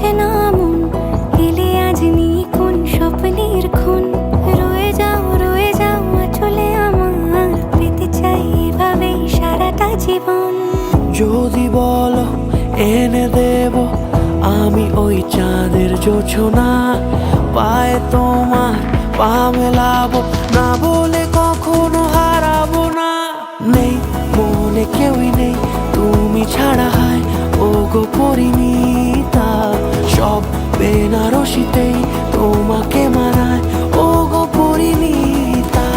বসে না মন, এলে আজ নিকুন স্বপ্নের খুন। রয়ে যাও চলে আমার, পেতে চাই এভাবেই সারাটা জীবন। যদি বলো এনে দেব আমি ওই চাঁদের জোছনা, পায়ে তোমার পা মেলাবো, না বলে কখনো হারাবো না। নেই মনে কেউই নেই তুমি ছাড়া, হায় ও গো পরিণীতা। সব বেনারসিতেই তোমাকে মানায় ও গো পরিণীতা।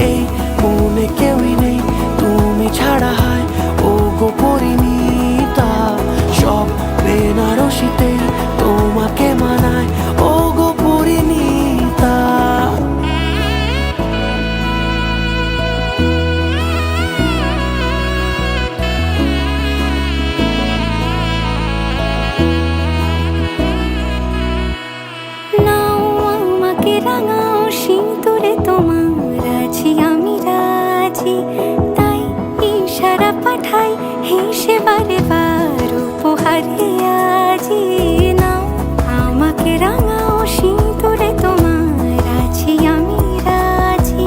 এই মনে কেউই নেই তুমি ছাড়া, হায় ও গো পরিণীতা। সব বেনারসিতেই তোমাকে মানায় ও গো পরিণীতা। নাও আমাকে রাঙাও সিঁদুরে তোমার, আছি আমি রাজি। তাই ইশারা পাঠাই হেসে বারে বার উপহারে আজি। নাও আমাকে রাঙাও সিঁদুরে তোমার, আছি আমি রাজি।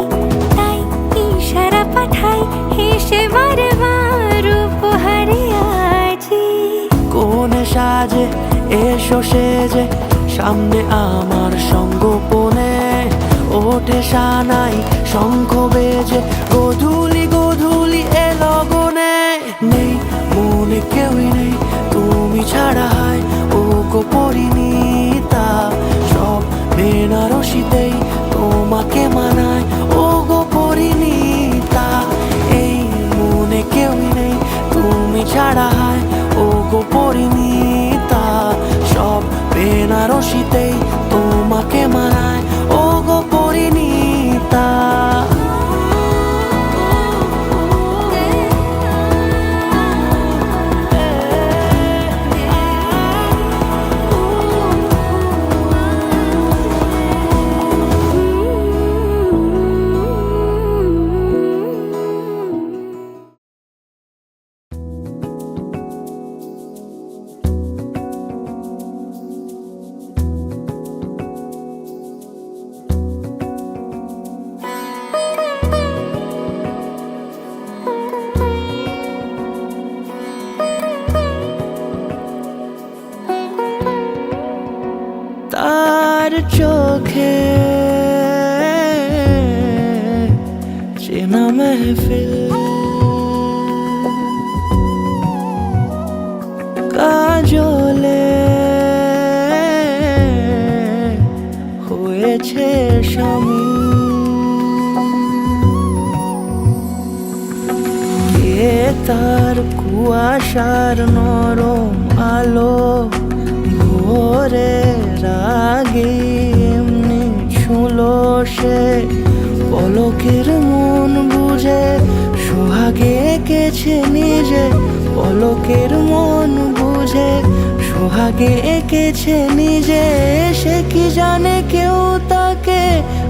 তাই ইশারা পাঠাই হেসে বারে বার উপহারে আজি। কোনে সাজে এসো সেজে সামনে আমার সঙ্গোপনে, ওঠে সানাই শঙ্খ বেজে গধূলি গধূলি এ লগনে। নেই মনে কেউই নেই তুমি ছাড়া, হায় ও গো পরিণীতা। সব বেনারসিতেই তোমাকে মানায় ও গো পরিণীতা। এই মনে কেউই নেই তুমি ছাড়া, হায় ও গো পরিণীতা। সব বেনারসিতেই তোমাকে মানায় ও গো পরিণীতা। তার চোখে চেনা মেহফিল, কাজলে হয়েছে স্বামী। কে তার কুয়াশার নরম আলো ভোরে রাগে এমনি ছুলো সে। পলকের মন বুঝে সোহাগে এঁকেছে নিজে, পলকের মন বুঝে সোহাগে এঁকেছে নিজে। সে কি জানে কেউ তাকে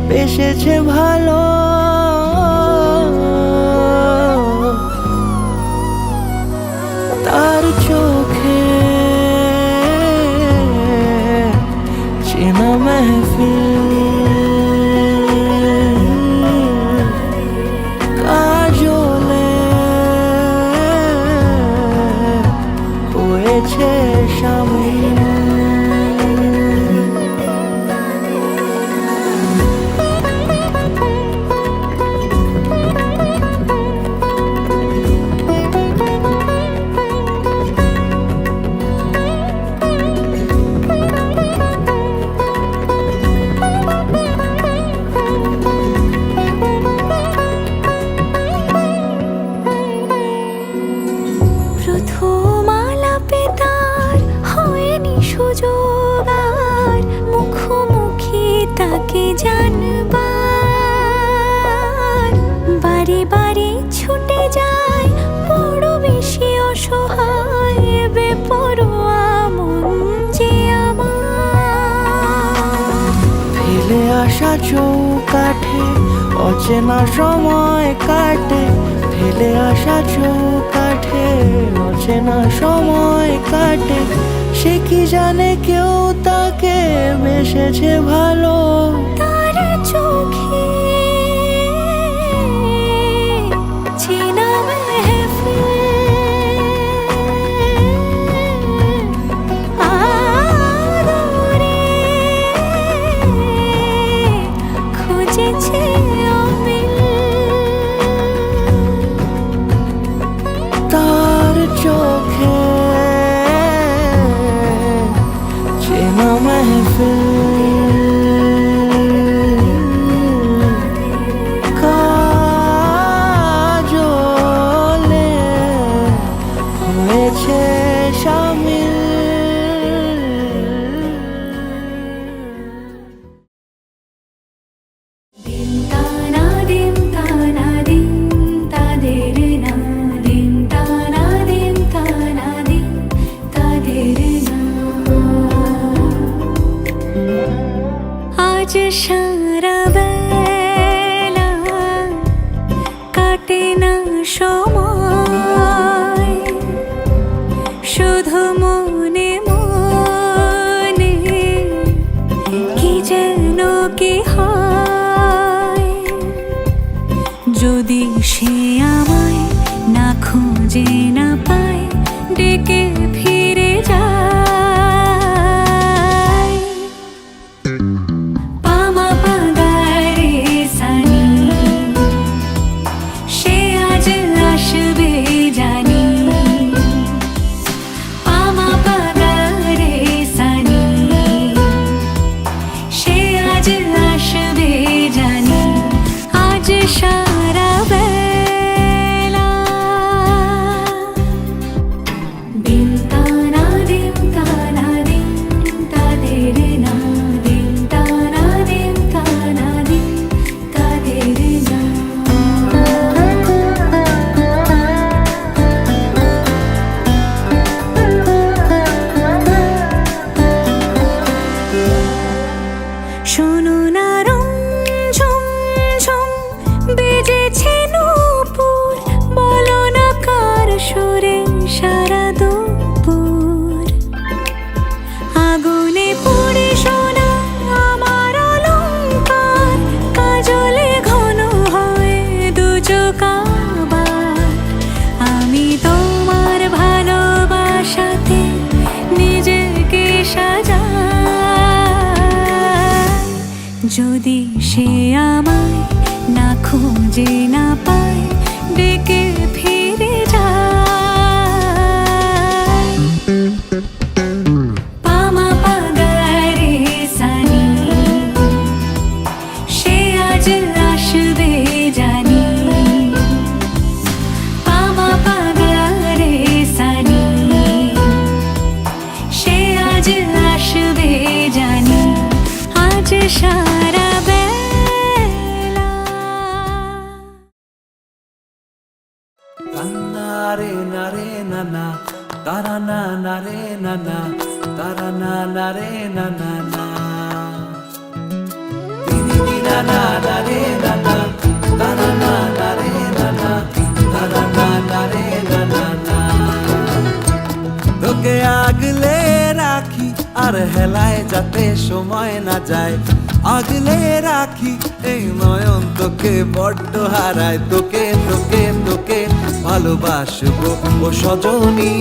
বেসেছে ভালো, তার চোখে চেনা মেহফিল, কাজলে হয়েছে শামিল। প্রথম আলাপে তার হয়নি সুযোগ আর মুখোমুখি তাকে জানবার। বারে বারে ছুটে যায় বড় বেশি অসহায় বেপরোয়া মন যে আমার। ফেলে আসা চৌকাঠে অচেনা সময় কাটে, ফেলে আসা চৌকাঠে অচেনা সময় কাটে, সে কি জানে কেউ তাকে বেসেছে ভালো। তার চোখে চেনা মেহফিল, আদরে খুঁজেছে অমিল। তার চোখে চেনা মেহফিল, কাজলে হয়েছে শামিল। দিন তানা দিন তানা দিন তাদের না, দিন তানা দিন তানা দিন তাদের না। আজ সারা বেলা কাটে না সময়, শুধু মনে মনে কি যেন কি হয়। যদি সে আমায় না খুঁজে না পায়, ডেকে ফিরে যায়। পামা পাগারে সানি, সে আজ আসবে জানি। পামা পাগারে সানি, সে আজ আসবে জানি। আজ সারা বেলা দিন তানা দিন তানা দিন তাদের না, দিন তানা দিন তানা দিন তাদের না। শোনো না রঞ্ঝম ঝম বেজেছে নূপুর, বলো না কার সুরে সারা দুপুর। আগুনে পুড়ে সোনা আমার অলংকার, কাজলে ঘন হয় দু চোখ আবার। আমি তোমার ভালোবাসাতে নিজেকে সাজাই। যদি সে আমায় না খুঁজে না পায়, ডেকে ফিরে যায়। পামা পাগারে সানি, সে আজ আসবে জানি। পামা পাগারে সানি, সে আজ আসবে জানি। আজ সারা বেলা নারে নারে নানা, তারা না নারে নানা, তারা না নারে নানা না। দিদি নানা নারে নানা, তারা না নারে নানা, তারা না নারে নানা না। তোকে আগলে রাখি আর হেলায় যাতে সময় না যায়, আগলে রাখি এই নয়ন তোকে বড্ড হারায়। তোকে তোকে তোকে ভালোবাসবো ও সজনী,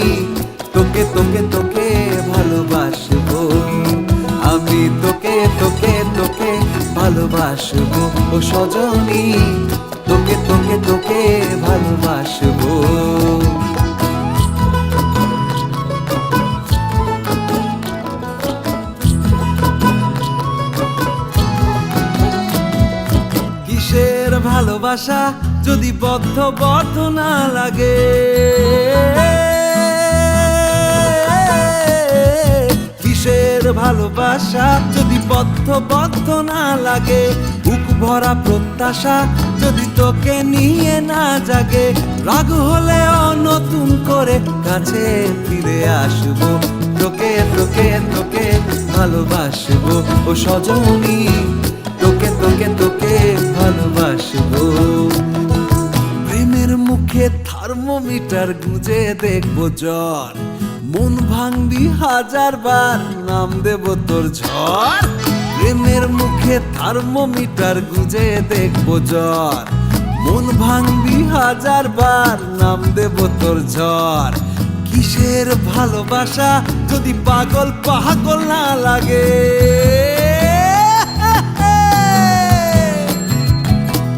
তোকে তোকে তোকে ভালোবাসবো আমি। তোকে তোকে তোকে ভালোবাসবো ও সজনী, তোকে তোকে তোকে ভালোবাসবো। কিসের ভালোবাসা যদি বদ্ধ বদ্ধ না লাগে, কিসের ভালোবাসা যদি বদ্ধ বদ্ধ না লাগে। বুক ভরা প্রত্যাশা যদি তোকে নিয়ে না জাগে, রাগ হলেও নতুন করে কাছে ফিরে আসবো। তোকে তোকে তোকে ভালোবাসবো ও সজনী, তোকে তোকে তোকে ভালোবাসবো। প্রেমের মুখে থার্মো থার্মোমিটার গুঁজে দেখবো জ্বর, মন ভাঙবি 1000 বার, নাম দেব তোর ঝড়। প্রেমের মুখে থার্মোমিটার গুঁজে দেখবো জ্বর, মন ভাঙবি 1000 বার, নাম দেব তোর ঝড়। কিসের ভালোবাসা যদি পাগল পাগল না লাগে,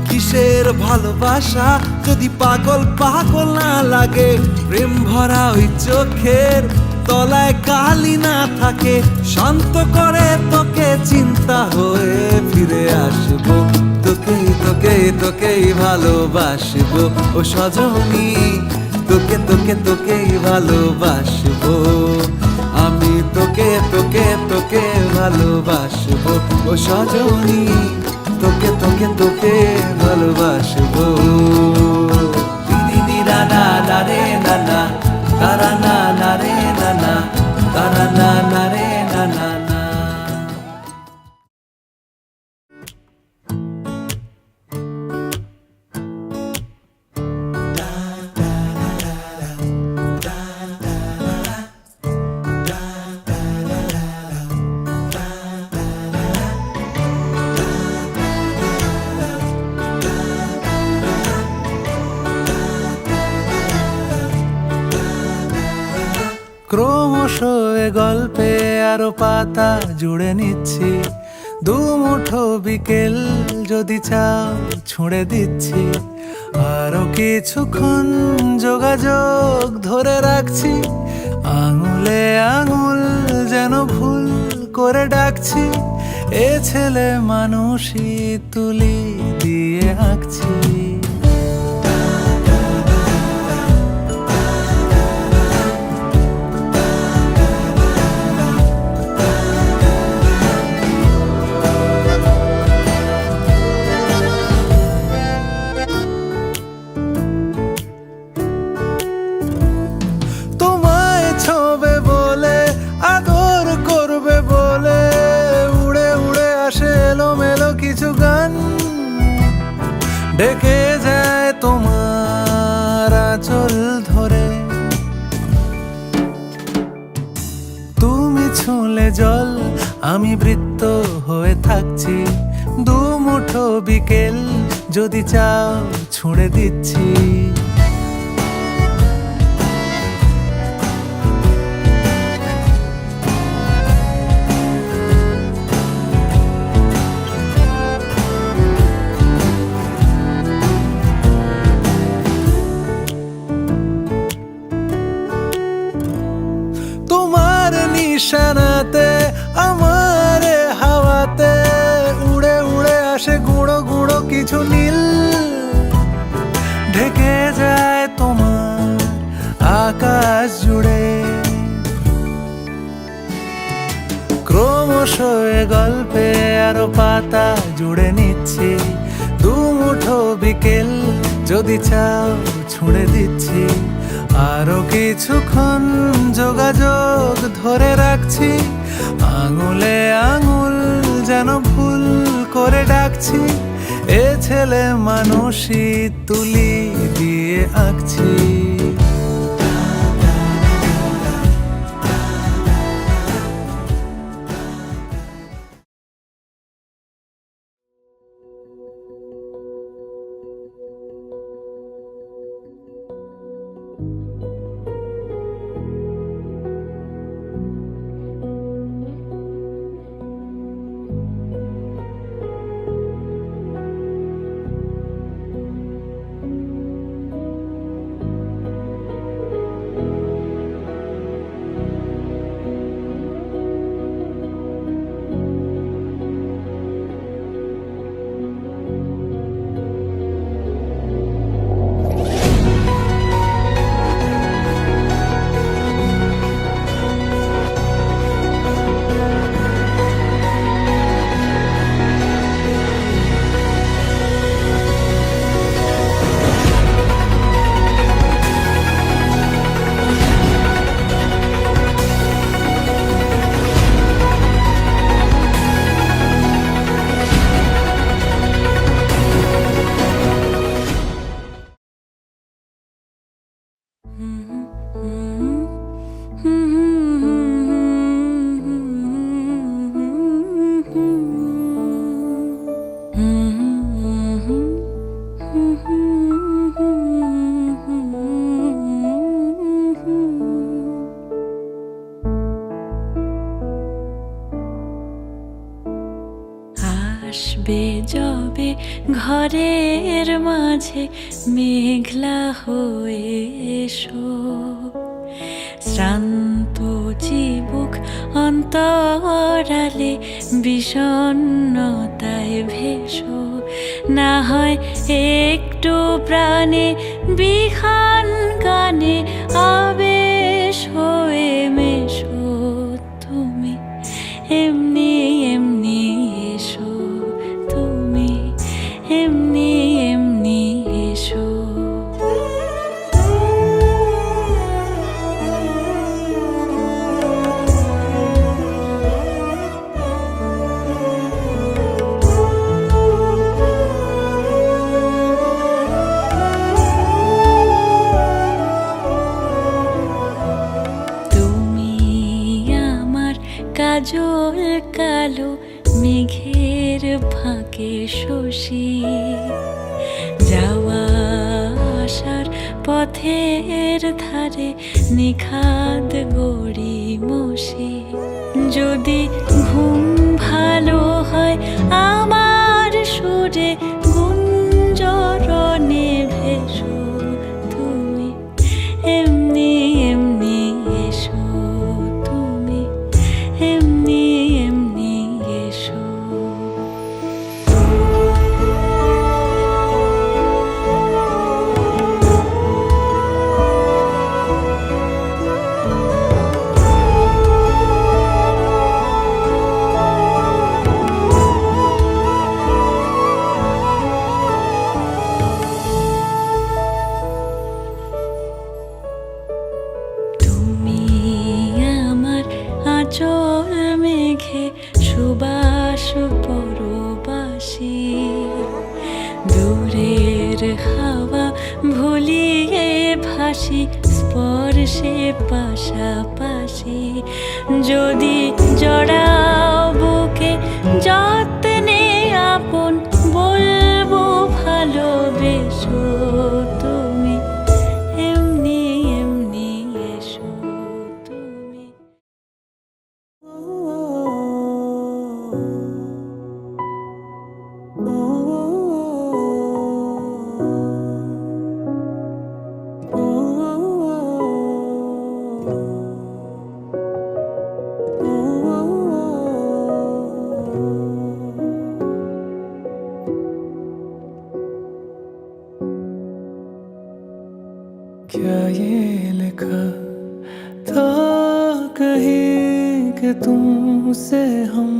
কিসের ভালোবাসা যদি পাগল পাগল না লাগে। প্রেম ভরা ওই চোখের তলায় কালি না থাকে, শান্ত করে তোকে চিন্তা হয়ে ফিরে আসবো, তোকেই তোকেই তোকেই ভালোবাসবো ও সজনী, তোকে তোকে তোকেই ভালোবাসবো আমি, তোকে তোকে তোকে ভালোবাসবো ও সজনী, তোকে তোকে তোকে ভালোবাসবো। দিদি দিরা না না রে না না, তারা না না রে না না, তারা না না রে না না না। ক্রমশ এ গল্পে আরো পাতা জুড়ে নিচ্ছি, দুমুঠো বিকেল যদি চাও ছুঁড়ে দিচ্ছি, আরো কিছুক্ষণ যোগাযোগ ধরে রাখছি, আঙুলে আঙুল যেন ভুল করে ডাকছি, এ ছেলে মানুষই তুলি দিয়ে আঁকছি। ডেকে যায় তোমার আঁচল ধরে, তুমি ছুঁলে জল আমি বৃত্ত হয়ে থাকছি, দুমুঠো বিকেল যদি চাও ছুঁড়ে দিচ্ছি। নিশানাতে আমার হাওয়াতে উড়ে উড়ে আসে গুঁড়ো গুঁড়ো কিছু নীল, ঢেকে যায় তোমার আকাশ জুড়ে। ক্রমশ এ গল্পে আরো পাতা জুড়ে নিচ্ছি, দুমুঠো বিকেল যদি চাও ছুঁড়ে দিচ্ছি, আরো কিছুক্ষণ যোগাযোগ ধরে রাখছি, আঙুলে আঙুল যেন ভুল করে ডাকছি, এ ছেলে মানুষই তুলি দিয়ে আঁকছি। আসবে যবে ঘরের মাঝে মেঘলা হয়ে এসো, শ্রান্ত চিবুক অন্তরালে বিষণ্ণতায় ভেসো, না হয় একটু প্রাণে বিহান গানে আবেশ হয়ে মেশো, তুমি এমনি এমনি এসো, তুমি এমনি এমনি এসো। কাজল কালো মেঘের ফাঁকে শশী, যাওয়া আসার পথের ধারে নিখাদ গড়ি মশি, যদি ঘুম ভালো হয় আমার সুরে গুঞ্জরণে ভেসো, তুমি এমনি এমনি এসো, তুমি এমনি এমনি এসো। তুমি আমার আঁচল মেঘে সুবাস পরবাসী, দূরের হাওয়া ভুলিয়ে ভাসি স্পর্শে পাশাপাশি, যদি জড়াও বুকে যত্নে আপন বলবো ভালোবেসো, তুমি এমনি এমনি এসো, তুমি क्या ये लिखा था कहीं कि तुमसे हम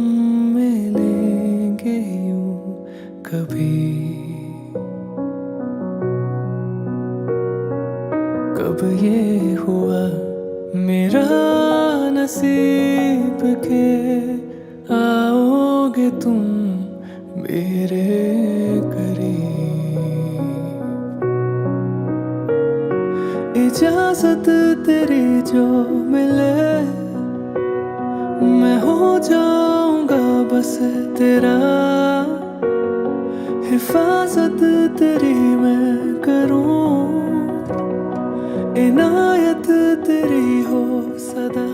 मिलेंगे यूं कभी, कब ये हुआ मेरा नसीब के आओगे तुम मेरे करीब, इजाजत तेरी जो मिले मैं हो जाऊंगा बस तेरा, हिफाजत तेरी मैं करूं, इनायत तेरी हो सदा।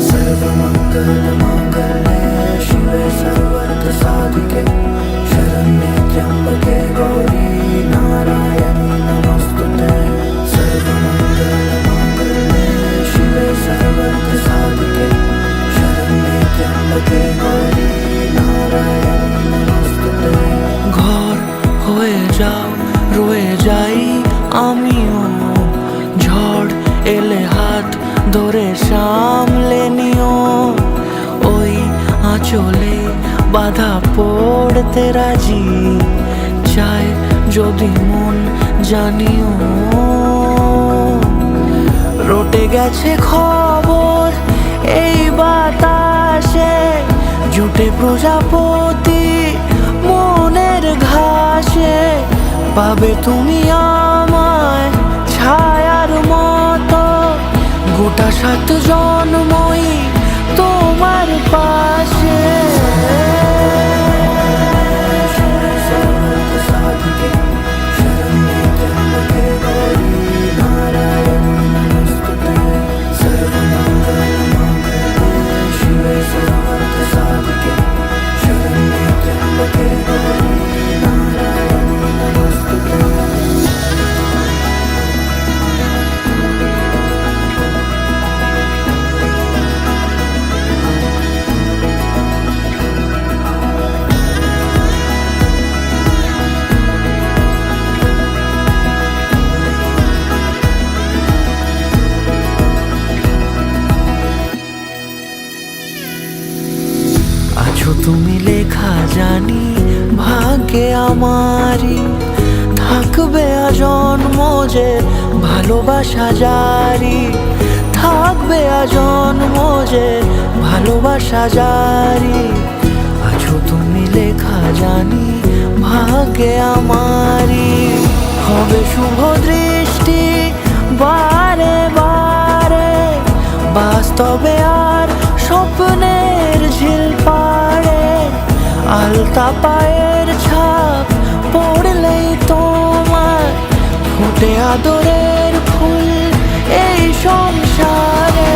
सर्वमङ्गलमाङ्गल्ये शिवे सर्वार्थसाधिके शरण्ये त्र्यम्बके गौरी नारायणी नमोस्तुते। सर्वमङ्गलमाङ्गल्ये शिवे सर्वार्थसाधिके शरण्ये त्र्यम्बके गौरी नारायणी नमोस्तुते। ঘর হয়ে যাও রয়ে যাই আমিও, ঝড় এলে হাত ধরে সামলে নিও, ওই আঁচলে বাধা পড়তে রাজি, চায় যদি মন জানিও। রটে গেছে খবর এই বাতাসে, জুটে প্রজাপতি মনের ঘাসে, পাবে তুমি আমায় ছায়ার মতো, গোটা 7 জন্মই তোমার পাশে। शिवे सर्वार्थसाधिके আছো তুমি লেখা জানি ভাগ্যে আমারই, থাকবে আজন্ম যে ভালোবাসা জারি, থাকবে আজন্ম যে ভালোবাসা জারি। আছো তুমি লেখা জানি ভাগ্যে আমারই, হবে শুভ দৃষ্টি বারে বারে, বাস্তবে আর স্বপ্নের ঝিল পাড়ে, আলতা পায়ের ছাপ পড়লেই তোমার ফুটে আদরের ফুল এই সংসারে।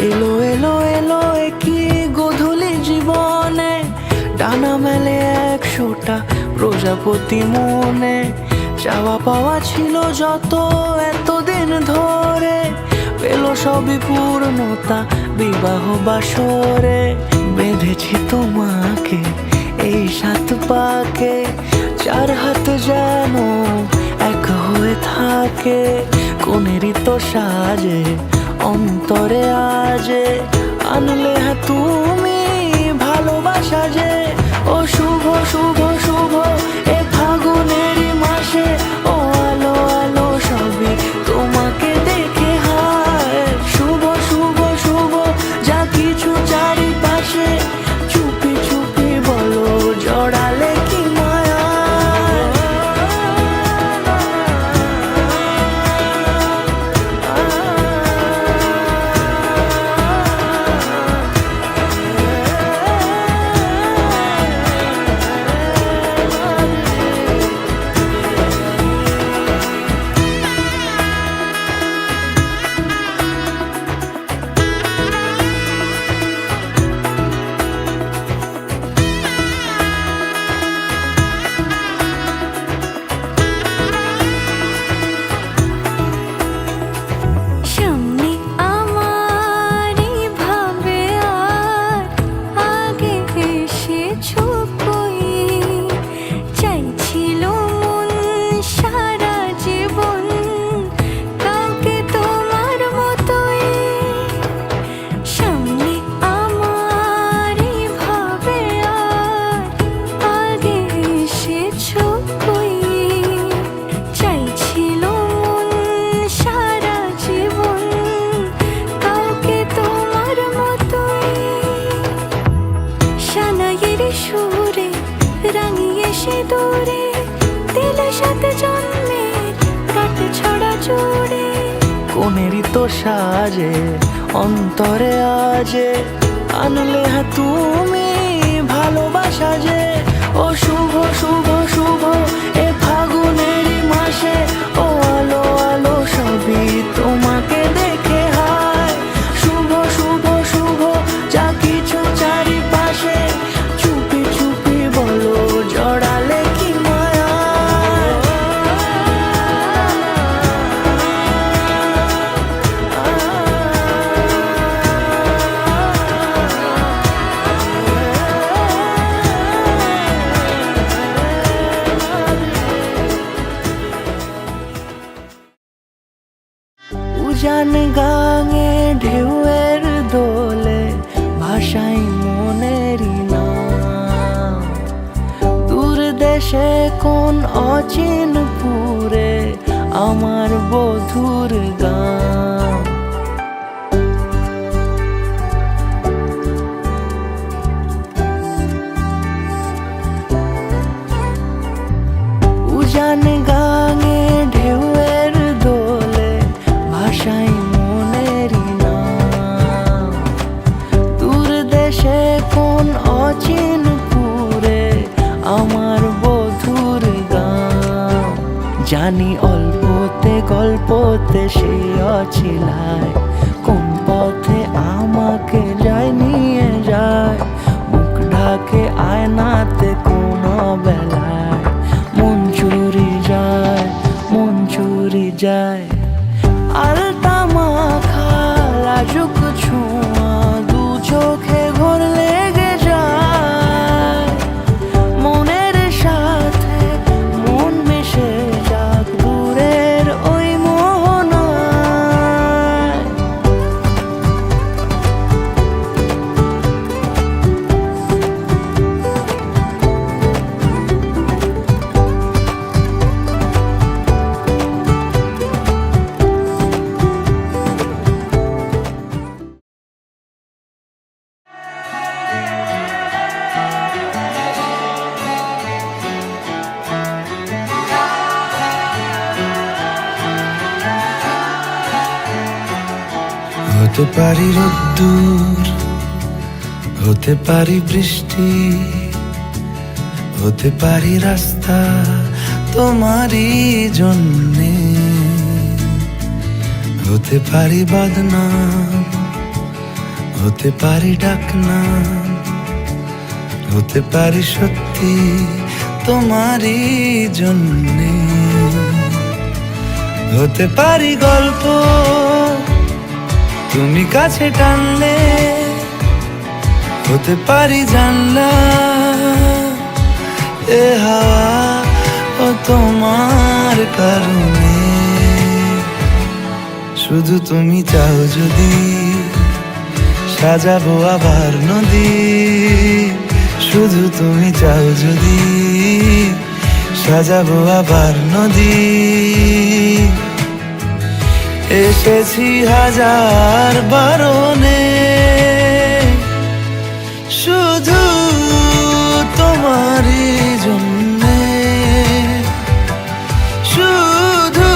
এলো এলো এলো কি গোধূলি জীবনে, ডানা মেলে 100টা প্রজাপতি মনে, চাওয়া পাওয়া ছিল যত এতদিন ধরে, পেল সবই পূর্ণতা বিবাহ বাসরে। বেঁধেছি তোমাকে এই 7 পাকে, 4 হাত যেন এক হয়ে থাকে, কোনেরই তো সাজে অন্তরে আজে, আনলে তুমি ভালোবাসা যে। ও শুভ শুভ শুভ এ ফাগুনেরই মাসে, ও আলো আলো সবই তোমাকে দেখে হায়, শুভ শুভ শুভ যা কিছু চারিপাশে, চুপি চুপি বলো জড়ালে কি মায়া। সামনে আমারই ভাবে আর আগে এসেছো কই, চাইছিল মন সারা জীবন কাউকে তোমার মতোই। সামনে আমারই ভাবে আর আগে এসেছো কই, চাইছিল মন সারা জীবন কাউকে তোমার মতোই। সানাইয়ের সুরে রাঙিয়ে সে দূরে, দিলে 7 জন্মের কাট ছড়া জুড়ে, কোনেরই তো সাজে অন্তরে আজে, আনলে তুমি ভালোবাসা যে। ও শুভ শুভ শুভ এ ফাগুনেরই মাসে, ও আলো আলো সবই তোমাকে দেখে হায়, শুভ শুভ শুভ যা কিছু চারিপাশে, চুপি চুপি বলো জড়ালে কি মায়া। উজান গাঙে ঢেউয়ের দোলে ভাষাই মনেরই নাম, দূর দেশে কোন অচিনপুরে আমার বধুর গান। এখন অচিন পুরে আমার বধুর গান। জানি অল্পতে গল্পতে সে অছিলায়, কোন পথে আমাকে যায় নিয়ে যায়। মুখ ঢাকে আয়নাতে কোন বেলায়, মন চুরি যায়, মন চুরি যায়। আলতা মাখা লাজুক ছোঁয়া দু চোখে ঘোর লেগে যায়। মনের সাথে মন মিশে যাক দূরের ওই মোহনায়। হতে পারি রোদ্দুর, হতে পারি বৃষ্টি, হতে পারি রাস্তা তোমারই জন্যে। হতে পারি বদনাম, হতে পারি ডাকনাম, হতে পারি সত্যি তোমারই জন্যে। হতে পারি গল্প তুমি কাছে টানলে, হতে পারি জানলা এ হাওয়া ও তোমার কারণে। শুধু তুমি চাও যদি সাজাবো আবার নদী, শুধু তুমি চাও যদি সাজাবো আবার নদী। এসেছি হাজার বারণে, শুধু তোমারই জন্যে, শুধু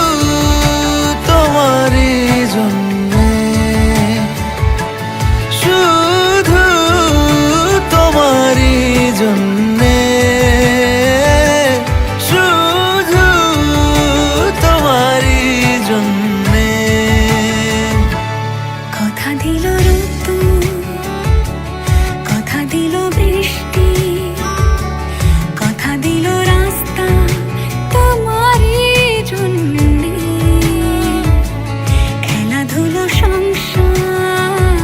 তোমারই জন্যে, শুধু তোমারই জন্যে, শুধু তোমারই জন্যে। কথা দিল ঋতু, কথা দিল বৃষ্টি, কথা দিল রাস্তা তোমারই জন্যে। খেলাধুলো সংসার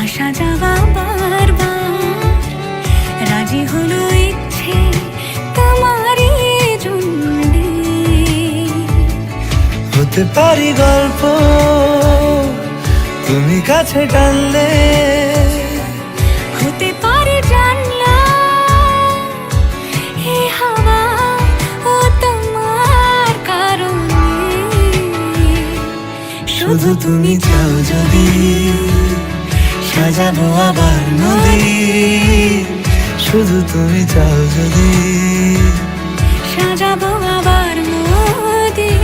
আসা যাওয়া বারবার, রাজি হলো ইচ্ছে তোমারই জন্যে। হতে পারি গল্প তুমি কাছে টানলে, হতে পারে জানলা এ হাওয়া ও তোমার কারণে। শুধু তুমি চাও যদি সাজাবো আবার নদী, শুধু তুমি চাও যদি সাজাবো আবার নদী।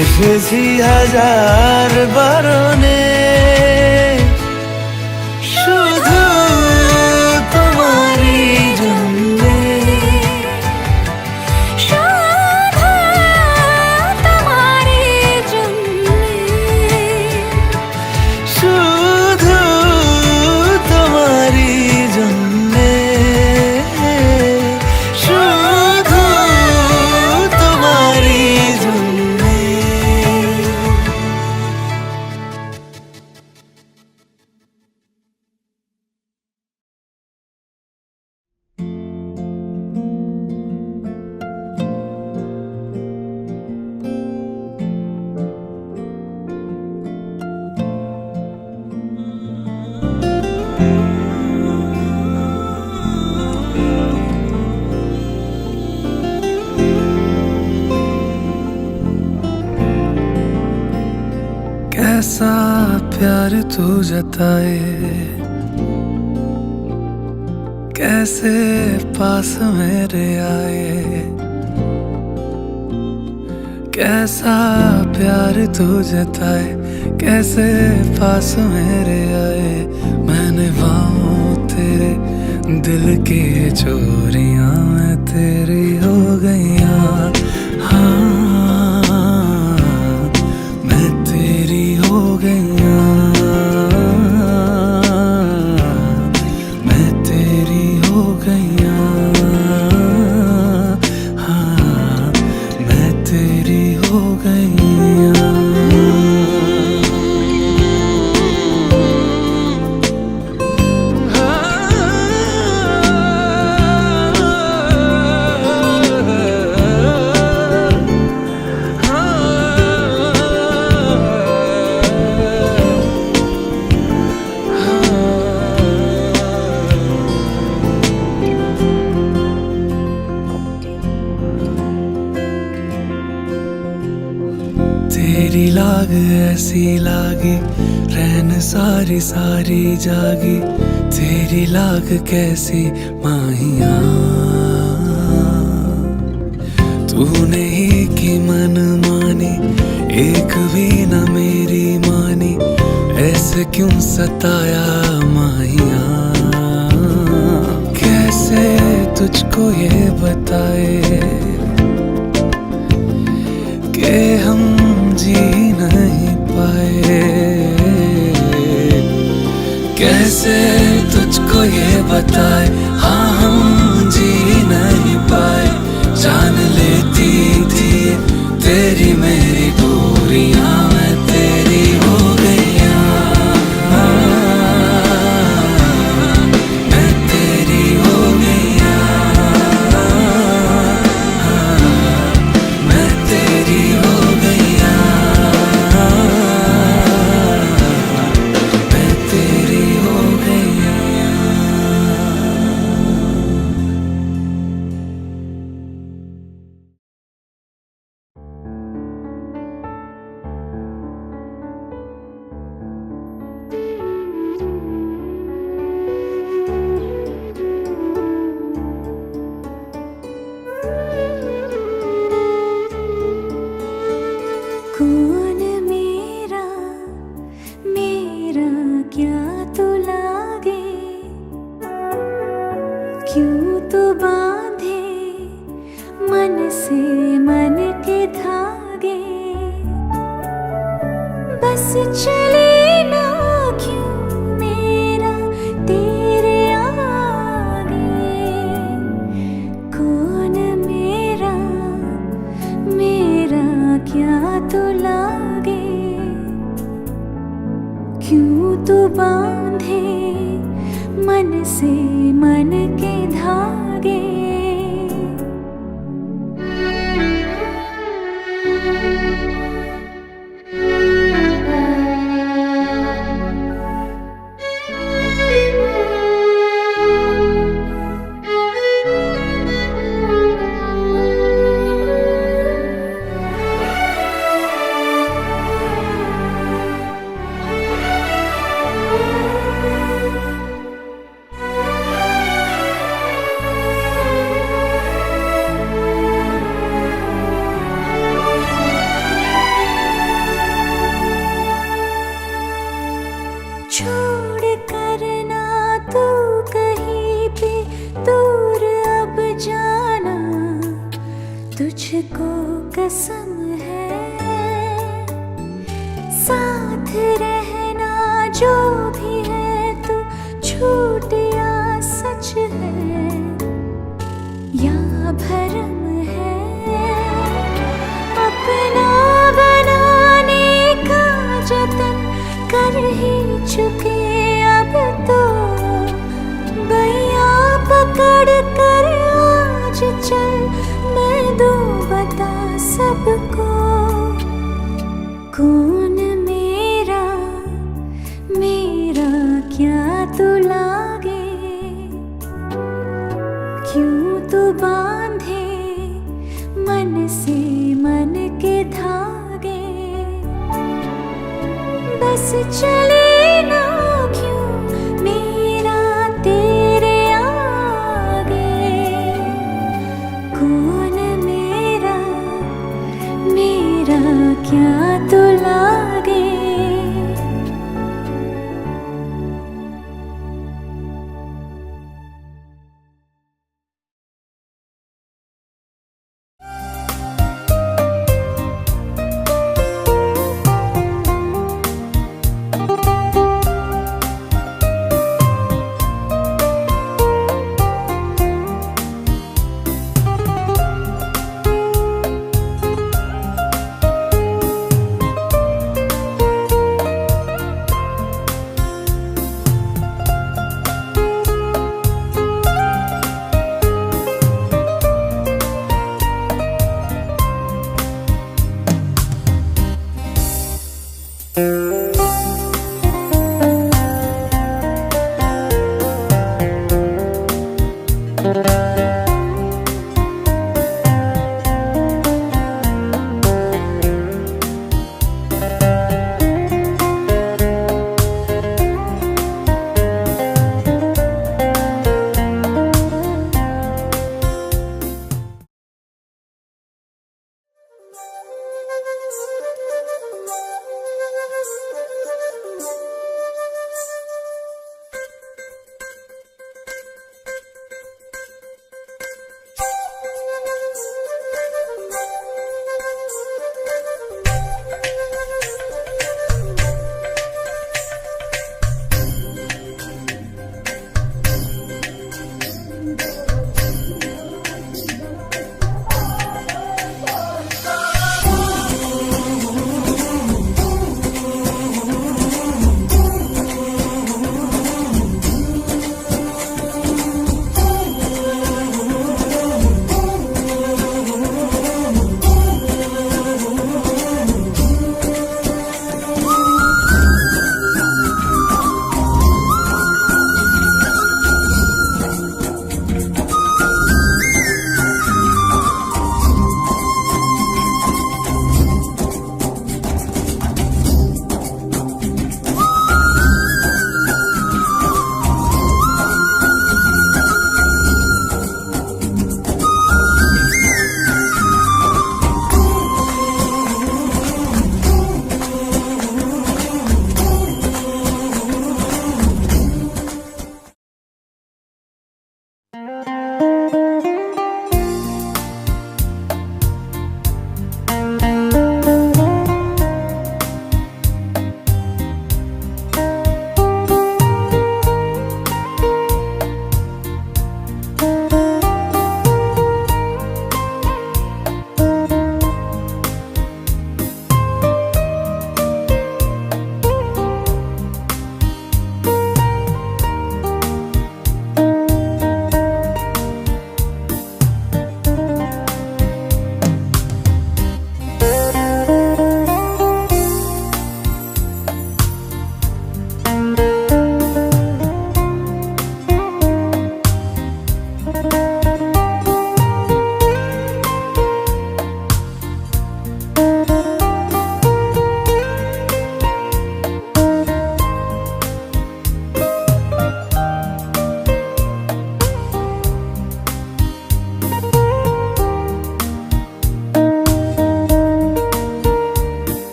এসেছি হাজার বারণে, শুধু তোমারই জন্যে, শুধু তোমারই জন্যে, শুধু তোমারই জন্যে, শুধু তোমারই জন্যে। कैसा प्यार तू जताए, कैसे पास मेरे आए। कैसा प्यार तू जताए, कैसे पास मेरे आए, मैंने बाहों तेरे दिल की चोरियां मैं तेरी हो गईयां। हाँ मैं तेरी हो गईयां, मैं तेरी हो गईयां। हाँ मैं तेरी हो गईयां। तेरी लाग ऐसी लागी, रैन सारी सारी जागी। तेरी लाग कैसी माहिया, तूने ही की मन मानी, एक भी न मेरी मानी। ऐसे क्यों सताया माहिया, कैसे तुझको ये बताए कि हम जी नहीं पाए। कैसे तुझको ये बताए, हाँ हम जी नहीं पाए। जान लेती थी तेरी मेरी दूरियां, मैं तेरी हो गईयां। मैं तेरी हो गईयां, मैं तेरी हो गईयां, मैं तेरी हो गईयां। कौन मेरा मेरा क्या तो लागे, क्यों तो बांधे मन से मन के धागे। बस चले ना क्यों मेरा तेरे आगे। कौन मेरा मेरा क्या तो लागे, क्यों तो बांधे मन से मन के धागे। छोड़ करना तू कहीं पे दूर अब जाना, तुझको कसम है। साथ रहना जो भी है तू झूठ या सच है, या भरम है। अपना बनाने का जतन कर ही चुके अब तो, बैया पकड़ कर आज चल मैं दूं बता सबको। कौन मेरा मेरा क्या तो लागे, क्यों तो बांधे मन से मन के धागे। बस चले ना क्यों मेरा तेरे आगे। कौन मेरा मेरा क्या तो लागे।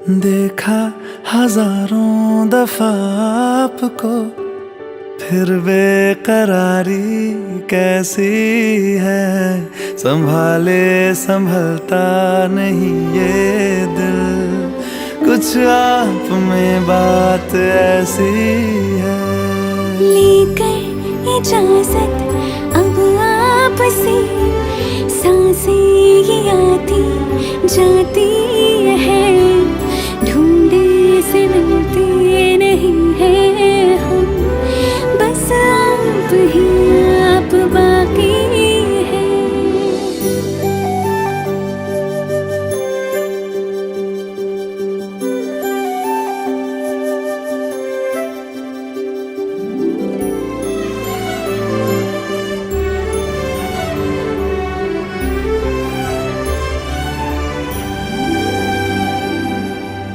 देखा हजारों दफा आपको, फिर बेकरारी कैसी है। संभाले संभलता नहीं ये दिल, कुछ आप में बात ऐसी है। लेकर इजाजत अब आपसे, सांसें ये आती जाती है, ढूंढे से मिलते नहीं है हम, बस आप ही आप बाकी है।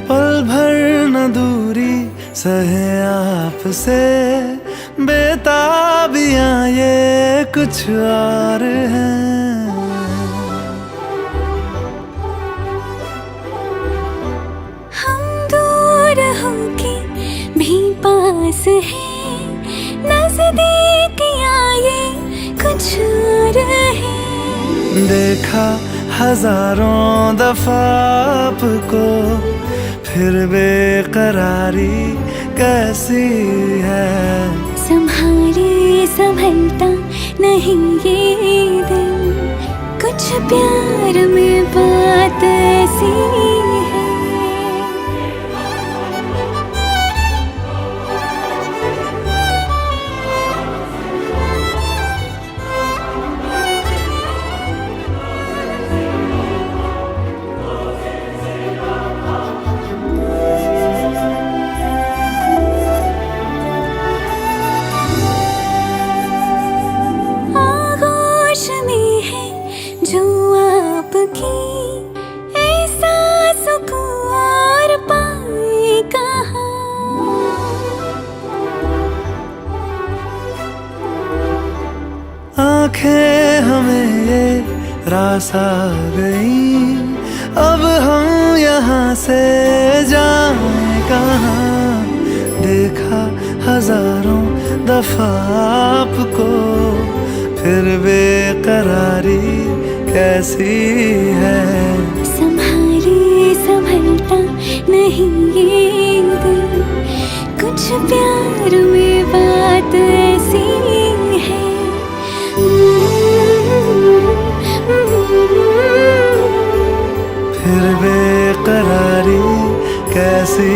पल भर न दूरी सहे आपसे, बेताबियां ये कुछ और हैं। हम दूर होके भी पास हैं, नजदीकियां ये कुछ और है। देखा हजारों दफा आपको, फिर बेकरारी कैसी है। संभाले संभलता नहीं ये दिल, कुछ प्यार में बात ऐसी है। आगोश में है जो आपकी, ऐसा सुकून और पाए कहाँ। आंखें हमें ये रास आ गई, अब हम यहाँ से जाएं कहाँ। देखा हजारों दफा आपको, फिर बेकरारी कैसी है। संभाले संभलता नहीं ये दिल, कुछ प्यार में बात ऐसी है। फिर बेकरारी कैसी